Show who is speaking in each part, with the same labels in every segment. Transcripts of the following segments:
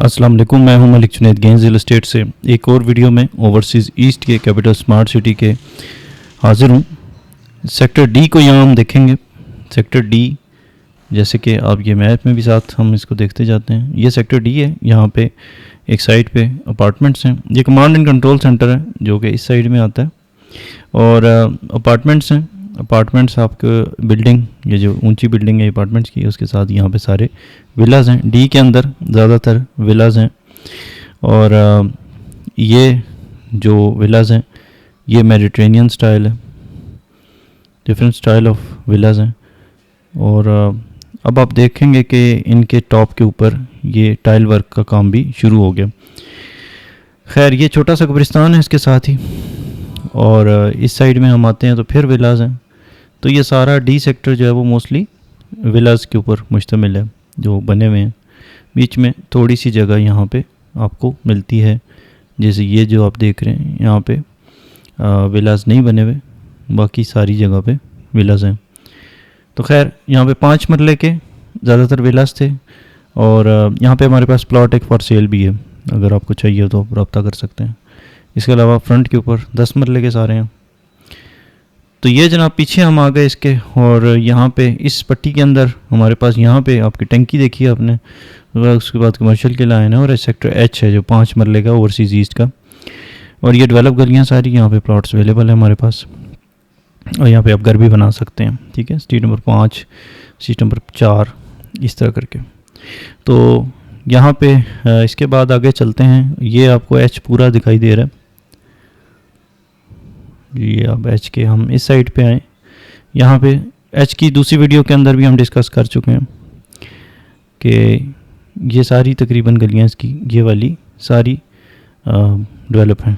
Speaker 1: अस्सलाम वालेकुम, मैं हूं Malik Junaid Ganges real estate से एक और वीडियो में ओवरसीज़ ईस्ट के कैपिटल स्मार्ट सिटी के हाजिर हूं। सेक्टर डी को यहाँ हम देखेंगे। सेक्टर डी जैसे कि आप ये मैप में भी साथ हम इसको देखते जाते हैं, ये सेक्टर डी है। यहाँ पे एक साइड पे अपार्टमेंट्स हैं। ये कमांड एंड कंट्रोल सेंटर है जो कि इस साइड में आता है और अपार्टमेंट्स हैं। अपार्टमेंट्स आपके बिल्डिंग, ये जो ऊंची बिल्डिंग है अपार्टमेंट्स की, उसके साथ यहाँ पे सारे विलाज हैं। डी के अंदर ज़्यादातर विलाज हैं और ये जो विलाज हैं ये मेडिटेरेनियन स्टाइल है, डिफरेंट स्टाइल ऑफ विलाज हैं। और अब आप देखेंगे कि इनके टॉप के ऊपर ये टाइल वर्क का काम भी शुरू हो गया। खैर, ये छोटा सा कब्रिस्तान है इसके साथ ही, और इस साइड में हम आते हैं तो फिर विलाज हैं। तो ये सारा डी सेक्टर जो है वो मोस्टली विलाज के ऊपर मुश्तमिल है जो बने हुए हैं। बीच में थोड़ी सी जगह यहाँ पे आपको मिलती है, जैसे ये जो आप देख रहे हैं यहाँ पे विलाज नहीं बने हुए, बाकी सारी जगह पे विलाज हैं। तो खैर, यहाँ पे 5 मरले के ज़्यादातर विलाज थे और यहाँ पे हमारे पास प्लॉट एक फॉर सेल भी है, अगर आपको चाहिए तो आप रब्ता कर सकते हैं। इसके अलावा फ्रंट के ऊपर 10 मरले के सारे हैं। तो ये जनाब पीछे हम आ गए इसके, और यहाँ पे इस पट्टी के अंदर हमारे पास यहाँ पे आपकी टंकी देखी है आपने, उसके बाद कमर्शियल के लाइन है और सेक्टर एच है जो 5 मरले का ओवरसीज़ ईस्ट का। और ये डेवलप गलियाँ सारी, यहाँ पे प्लॉट्स अवेलेबल है हमारे पास और यहाँ पे आप घर भी बना सकते हैं। ठीक है, स्ट्रीट नंबर 5, स्ट्रीट नंबर 4, इस तरह करके। तो यहाँ पे इसके बाद आगे चलते हैं। ये आपको एच पूरा दिखाई दे रहा है। ये अब एच के हम इस साइड पे आए। यहाँ पे एच की दूसरी वीडियो के अंदर भी हम डिस्कस कर चुके हैं कि ये सारी तकरीबन गलियाँ इसकी ये वाली सारी डेवलप हैं।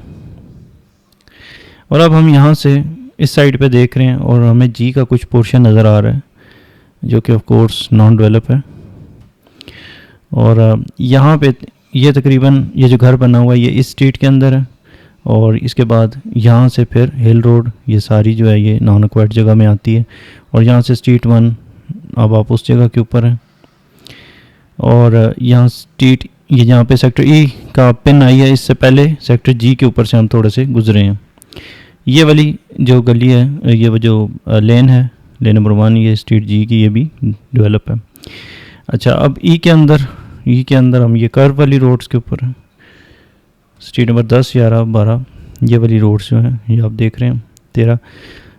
Speaker 1: और अब हम यहाँ से इस साइड पे देख रहे हैं और हमें जी का कुछ पोर्शन नज़र आ रहा है जो कि ऑफ कोर्स नॉन डेवलप है। और यहाँ पे ये तकरीबन ये जो घर बना हुआ है ये इस स्ट्रीट के अंदर है, और इसके बाद यहाँ से फिर हिल रोड, ये सारी जो है ये नॉन एक्वायर्ड जगह में आती है। और यहाँ से स्ट्रीट 1 अब आप उस जगह के ऊपर हैं। और यहाँ स्ट्रीट ये जहाँ पे सेक्टर ई का पिन आई है, इससे पहले सेक्टर जी के ऊपर से हम थोड़े से गुजरे हैं। ये वाली जो गली है, ये जो लेन है, लेन नंबर 1, ये स्ट्रीट जी की, ये भी डेवलप है। अच्छा, अब ई के अंदर हम ये कर्व वाली रोड्स के ऊपर हैं। स्ट्रीट नंबर 10, 11, 12 ये वाली रोड्स जो हैं ये आप देख रहे हैं, 13,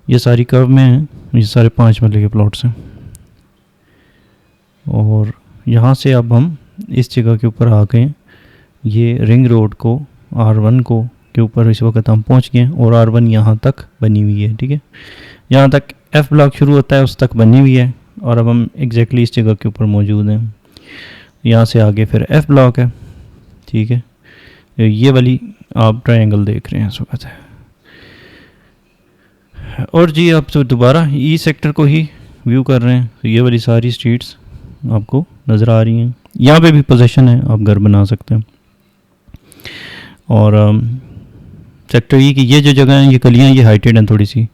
Speaker 1: ये सारी कर्व में हैं। ये सारे 5 मरले के प्लॉट्स हैं। और यहाँ से अब हम इस जगह के ऊपर आ गए। ये रिंग रोड को R1 को के ऊपर इस वक्त हम पहुँच गए और R1 यहाँ तक बनी हुई है। ठीक है, यहाँ तक F ब्लॉक शुरू होता है उस तक बनी हुई है और अब हम एग्जैक्टली इस जगह के ऊपर मौजूद हैं। यहाँ से आगे फिर F ब्लॉक है। ठीक है, ये वाली आप ट्रायंगल देख रहे हैं इस वक्त। और जी आप तो दोबारा ई सेक्टर को ही व्यू कर रहे हैं। तो ये वाली सारी स्ट्रीट्स आपको नज़र आ रही हैं। यहाँ पे भी पोजीशन है, आप घर बना सकते हैं। और सेक्टर ई की ये जो जगह है, ये गलियाँ ये हाइटेड हैं थोड़ी सी।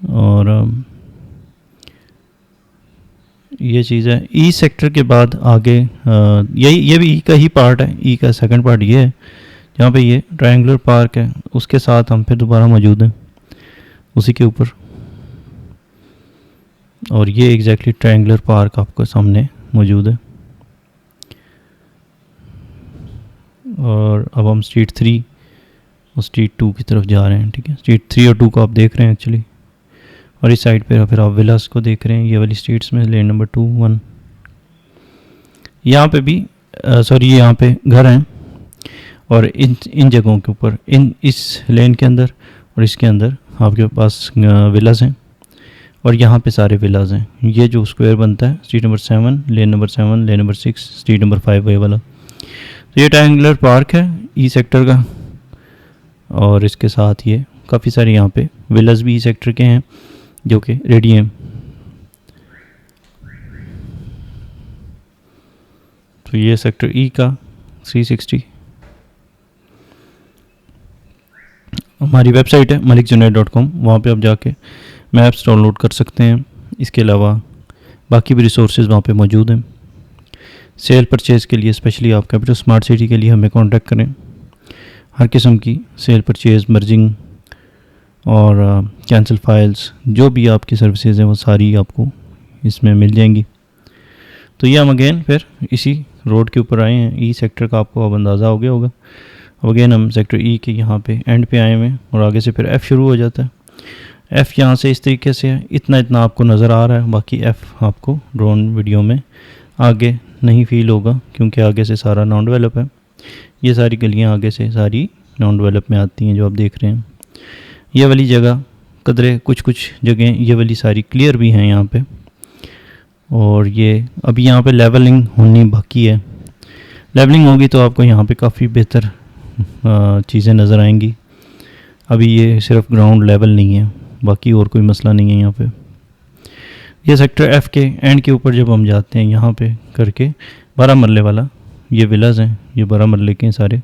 Speaker 1: और ये चीज़ है। ई सेक्टर के बाद आगे ये भी ई का ही पार्ट है। ई का सेकंड पार्ट ये है जहाँ पे ये ट्रायंगुलर पार्क है, उसके साथ हम फिर दोबारा मौजूद हैं उसी के ऊपर। और ये एग्जैक्टली ट्रायंगुलर पार्क आपको सामने मौजूद है। और अब हम स्ट्रीट 3 और स्ट्रीट 2 की तरफ जा रहे हैं। ठीक है, स्ट्रीट 3 और 2 को आप देख रहे हैं एक्चुअली, और इस साइड पे फिर आप विलास को देख रहे हैं। ये वाली स्ट्रीट्स में लेन नंबर 2, 1 यहाँ पे भी यहाँ पे घर हैं। और इन जगहों के ऊपर इस लेन के अंदर और इसके अंदर आपके पास विलास हैं। और यहाँ पे सारे विलास हैं। ये जो स्क्वायर बनता है street number 7, lane number 7, lane number 6, street number 5 ये वाला। तो ये ट्रायंगुलर पार्क है ई सेक्टर का, और इसके साथ ये काफ़ी सारे यहाँ पे विलास भी ई सेक्टर के हैं जो कि रेडी हैं। तो ये सेक्टर ई का 360 हमारी वेबसाइट है malikjunaid.com, वहाँ पे आप जाके मैप्स डाउनलोड कर सकते हैं। इसके अलावा बाकी भी रिसोर्सेज वहाँ पे मौजूद हैं। सेल परचेज़ के लिए स्पेशली आप कैपिटल स्मार्ट सिटी के लिए हमें कांटेक्ट करें। हर किस्म की सेल परचेज़, मर्जिंग और कैंसिल फाइल्स, जो भी आपकी सर्विसेज हैं वो सारी आपको इसमें मिल जाएंगी। तो ये हम अगेन फिर इसी रोड के ऊपर आए हैं। ई सेक्टर का आपको अब अंदाज़ा हो गया होगा। अब अगेन हम सेक्टर ई के यहाँ पे एंड पे आए हुए हैं और आगे से फिर एफ़ शुरू हो जाता है। एफ़ यहाँ से इस तरीके से है, इतना आपको नज़र आ रहा है। बाकी एफ़ आपको ड्रोन वीडियो में आगे नहीं फील होगा क्योंकि आगे से सारा नॉन डेवलप है। ये सारी गलियाँ आगे से सारी नॉन डेवलप में आती हैं जो आप देख रहे हैं। ये वाली जगह कदरे कुछ जगह ये वाली सारी क्लियर भी हैं यहाँ पे। और ये अभी यहाँ पे लेवलिंग होनी बाकी है। लेवलिंग होगी तो आपको यहाँ पे काफ़ी बेहतर चीज़ें नज़र आएंगी। अभी ये सिर्फ ग्राउंड लेवल नहीं है, बाकी और कोई मसला नहीं है यहाँ पे। ये सेक्टर एफ़ के एंड के ऊपर जब हम जाते हैं यहाँ पे करके 12 मरले वाला, ये विलाज हैं, ये 12 मरले के हैं सारे।